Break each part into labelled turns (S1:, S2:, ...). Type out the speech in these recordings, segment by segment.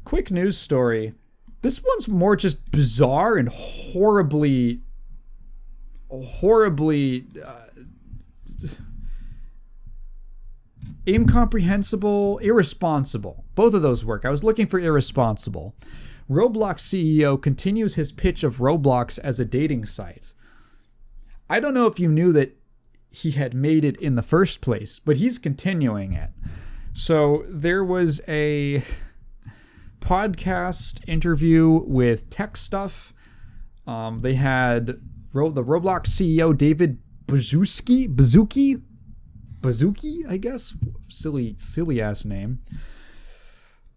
S1: quick news story. This one's more just bizarre and horribly incomprehensible, irresponsible. Both of those work. I was looking for irresponsible. Roblox CEO continues his pitch of Roblox as a dating site. I don't know if you knew that he had made it in the first place, but he's continuing it. So there was a podcast interview with Tech Stuff. They had the Roblox CEO David Baszucki, I guess, silly ass name.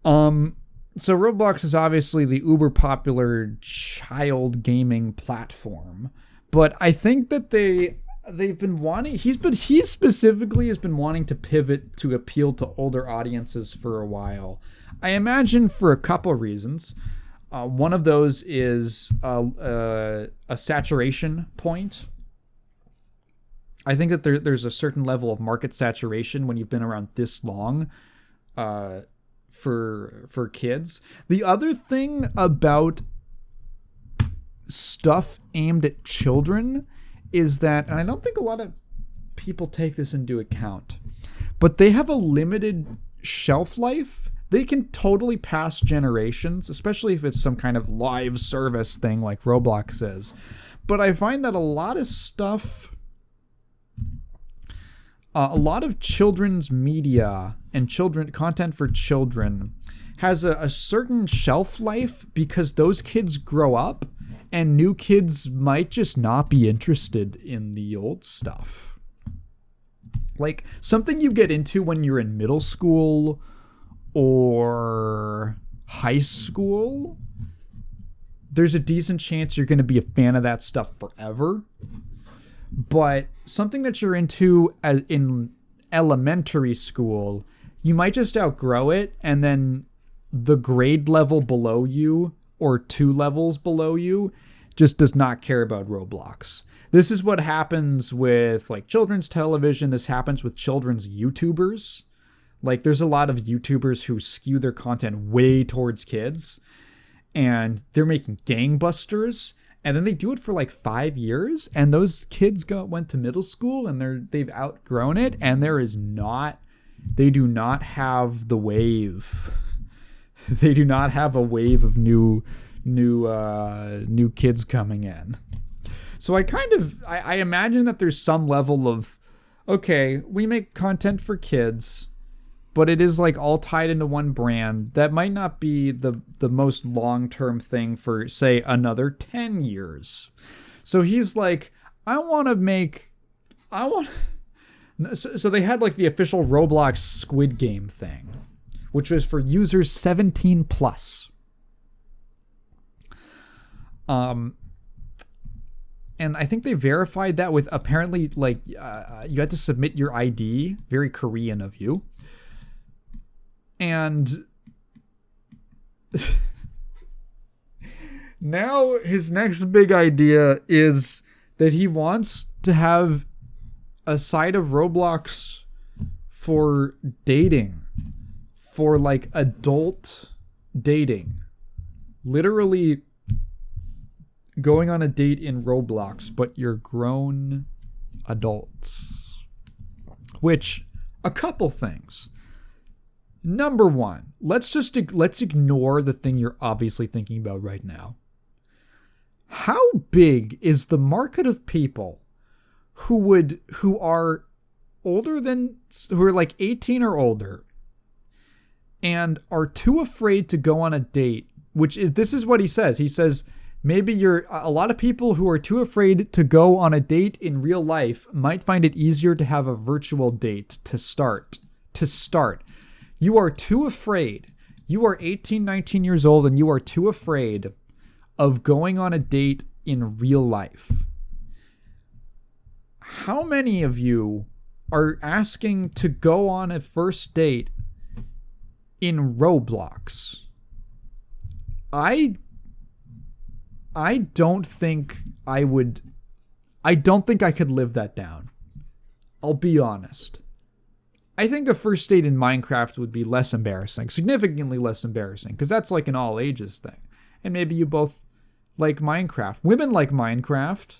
S1: So Roblox is obviously the uber popular child gaming platform, but I think that they've been wanting. He specifically has been wanting to pivot to appeal to older audiences for a while. I imagine for a couple of reasons. One of those is a saturation point. I think that there's a certain level of market saturation when you've been around this long for kids. The other thing about stuff aimed at children is that, and I don't think a lot of people take this into account, but they have a limited shelf life. They can totally pass generations, especially if it's some kind of live service thing like Roblox is. But I find that a lot of stuff, a lot of children's media and content for children has a certain shelf life because those kids grow up and new kids might just not be interested in the old stuff. Like something you get into when you're in middle school or high school, there's a decent chance you're going to be a fan of that stuff forever. But something that you're into as in elementary school, you might just outgrow it, and then the grade level below you or 2 levels below you just does not care about Roblox. This is what happens with like children's television. This happens with children's YouTubers. Like there's a lot of YouTubers who skew their content way towards kids, and they're making gangbusters, and then they do it for like 5 years, and those kids went to middle school and they've outgrown it, and they do not have the wave. They do not have a wave of new kids coming in. So I imagine that there's some level of, okay, we make content for kids, but it is like all tied into one brand. That might not be the most long-term thing for, say, another 10 years. So he's like, So they had like the official Roblox Squid Game thing, which was for users 17 plus. And I think they verified that with apparently like you had to submit your ID, very Korean of you. And now his next big idea is that he wants to have a side of Roblox for dating, for like adult dating. Literally going on a date in Roblox, but you're grown adults. Which, a couple things. Number one, let's ignore the thing you're obviously thinking about right now. How big is the market of people who are like 18 or older and are too afraid to go on a date, this is what he says. He says, maybe a lot of people who are too afraid to go on a date in real life might find it easier to have a virtual date to start. You are too afraid. You are 18, 19 years old, and you are too afraid of going on a date in real life. How many of you are asking to go on a first date in Roblox? I don't think I would. I don't think I could live that down. I'll be honest. I think a first date in Minecraft would be less embarrassing, significantly less embarrassing, because that's like an all ages thing. And maybe you both like Minecraft. Women like Minecraft.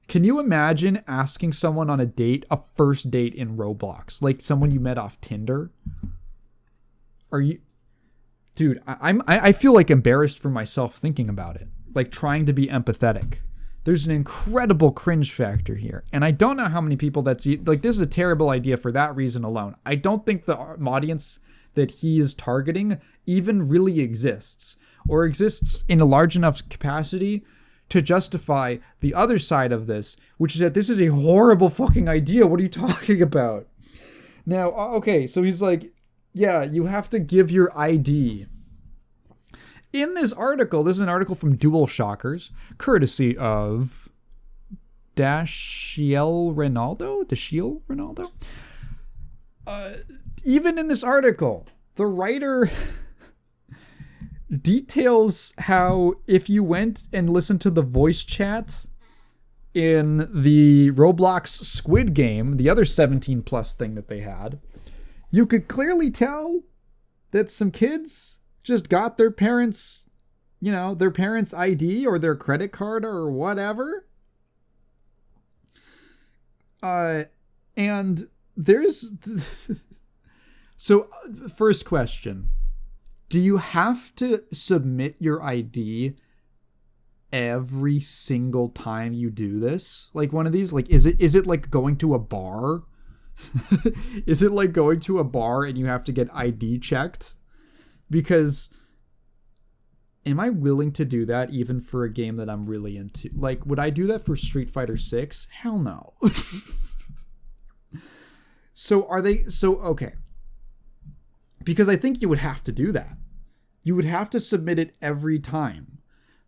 S1: Can you imagine asking someone on a first date in Roblox? Like someone you met off Tinder? Are you... Dude, I feel like embarrassed for myself thinking about it. Like trying to be empathetic. There's an incredible cringe factor here. And I don't know how many people that's... Like, this is a terrible idea for that reason alone. I don't think the audience that he is targeting even really exists. Or exists in a large enough capacity to justify the other side of this, which is that this is a horrible fucking idea. What are you talking about? Now, okay, so he's like, yeah, you have to give your ID. In this article, this is an article from Dual Shockers, courtesy of Dashiell Ronaldo? Even in this article, the writer details how if you went and listened to the voice chat in the Roblox Squid Game, the other 17 plus thing that they had, you could clearly tell that some kids just got their parents' ID or their credit card or whatever. And there's... So, first question. Do you have to submit your ID every single time you do this? Like one of these? Like, is it like going to a bar? Is it like going to a bar and you have to get ID checked? Because am I willing to do that even for a game that I'm really into? Like, would I do that for Street Fighter 6? Hell no. Okay. Because I think you would have to do that. You would have to submit it every time.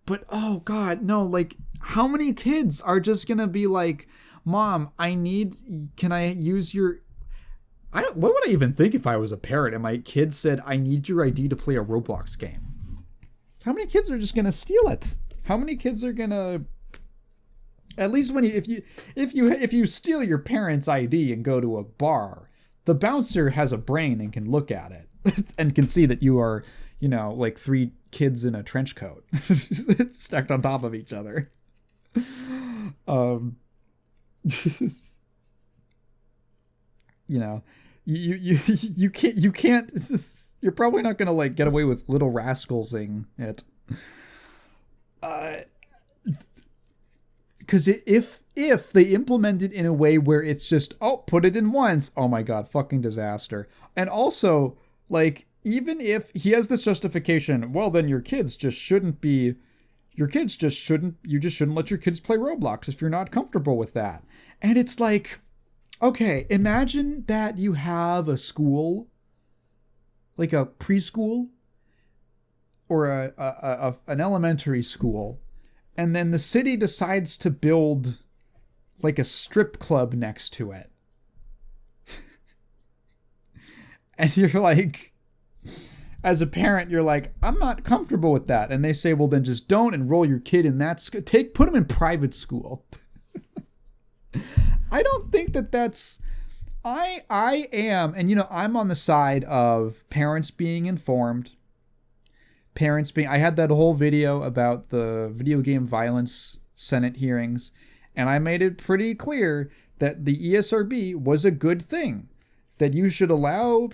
S1: But, oh God, no, like, how many kids are just gonna be like, Mom, can I use your... what would I even think if I was a parent and my kid said, I need your ID to play a Roblox game? How many kids are just gonna steal it? How many kids are gonna... At least if you steal your parents' ID and go to a bar, the bouncer has a brain and can look at it and can see that you are... like 3 kids in a trench coat stacked on top of each other. You can't, you're probably not going to like get away with Little Rascalsing it. Because if they implement it in a way where it's just, put it in once, oh my God, fucking disaster. And also, like, even if he has this justification, well, then you just shouldn't let your kids play Roblox if you're not comfortable with that. And it's like, okay, imagine that you have a school, like a preschool or an elementary school, and then the city decides to build like a strip club next to it. And you're like, as a parent, you're like, I'm not comfortable with that. And they say, well, then just don't enroll your kid in that school. Put them in private school. I don't think that's... I am, and I'm on the side of parents being informed. I had that whole video about the video game violence Senate hearings, and I made it pretty clear that the ESRB was a good thing. That you should allow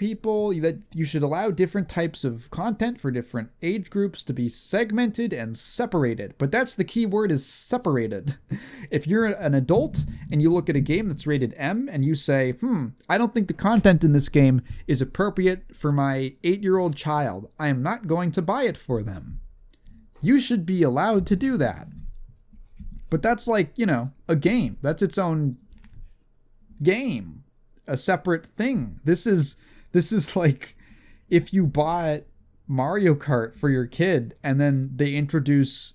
S1: different types of content for different age groups to be segmented and separated. But that's the key word, is separated. If you're an adult and you look at a game that's rated M and you say, I don't think the content in this game is appropriate for my 8-year-old child, I am not going to buy it for them. You should be allowed to do that. But that's like, a game. That's its own game. A separate thing. This is like if you bought Mario Kart for your kid and then they introduce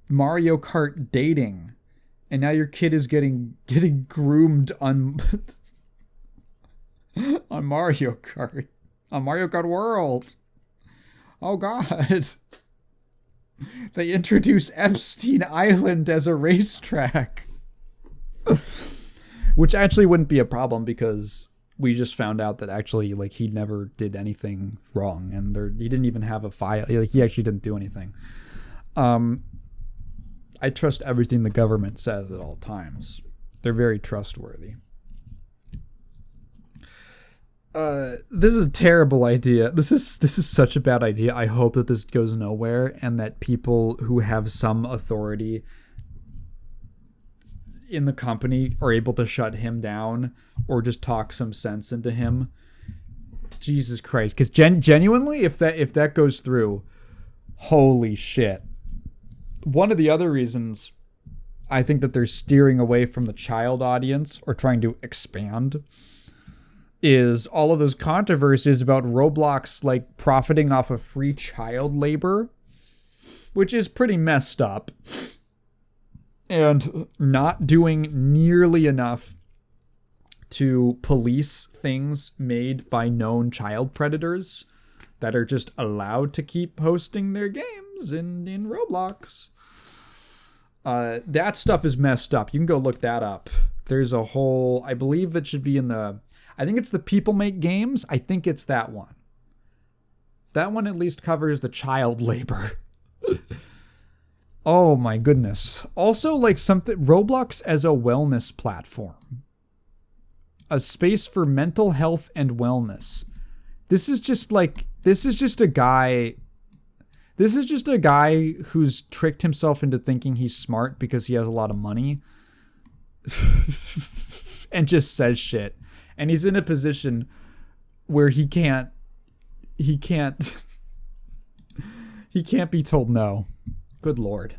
S1: Mario Kart dating and now your kid is getting groomed on on Mario Kart World. Oh God. They introduce Epstein Island as a racetrack. Which actually wouldn't be a problem because we just found out that actually, like, he never did anything wrong, and he didn't even have a file. Like, he actually didn't do anything. I trust everything the government says at all times. They're very trustworthy. This is a terrible idea. This is such a bad idea. I hope that this goes nowhere, and that people who have some authority in the company are able to shut him down or just talk some sense into him. Jesus Christ. Because genuinely, if that goes through, holy shit. One of the other reasons I think that they're steering away from the child audience or trying to expand is all of those controversies about Roblox, like, profiting off of free child labor, which is pretty messed up, and not doing nearly enough to police things made by known child predators that are just allowed to keep posting their games in Roblox. That stuff is messed up. You can go look that up. There's a whole, I believe it should be I think it's the People Make Games. I think it's that one. That one at least covers the child labor. Oh my goodness. Also, like, Roblox as a wellness platform. A space for mental health and wellness. This is just a guy who's tricked himself into thinking he's smart because he has a lot of money. And just says shit. And he's in a position where he can't be told no. Good Lord.